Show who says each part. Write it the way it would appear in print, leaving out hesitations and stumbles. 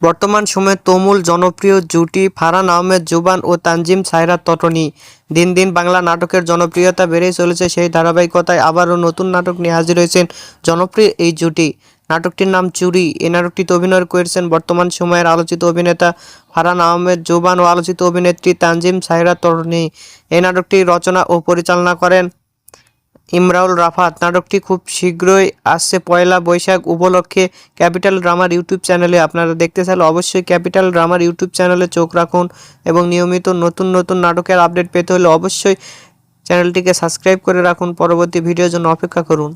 Speaker 1: বর্তমান সময়ে তুমুল জনপ্রিয় জুটি ফারহান আহমেদ জুবান ও তানজিম সায়রা তটনি। দিন দিন বাংলা নাটকের জনপ্রিয়তা বেড়েই চলেছে, সেই ধারাবাহিকতায় আবারও নতুন নাটক নিয়ে হাজির হয়েছেন জনপ্রিয় এই জুটি। নাটকটির নাম চুরি। এই নাটকটিতে অভিনয় করেছেন বর্তমান সময়ের আলোচিত অভিনেতা ফারহান আহমেদ জুবান ও আলোচিত অভিনেত্রী তানজিম সায়রা তটনি। এই নাটকটি রচনা ও পরিচালনা করেন ইমরাউল রাফাত। নাটকটি খুব শীঘ্রই আসছে পয়লা বৈশাখ উপলক্ষে ক্যাপিটাল ড্রামার ইউটিউব চ্যানেলে। আপনারা দেখতে চাইলে অবশ্যই ক্যাপিটাল ড্রামার ইউটিউব চ্যানেলে চোখ রাখুন এবং নিয়মিত নতুন নতুন নাটকের আপডেট পেতে হলে অবশ্যই চ্যানেলটিকে সাবস্ক্রাইব করে রাখুন। পরবর্তী ভিডিওর জন্য অপেক্ষা করুন।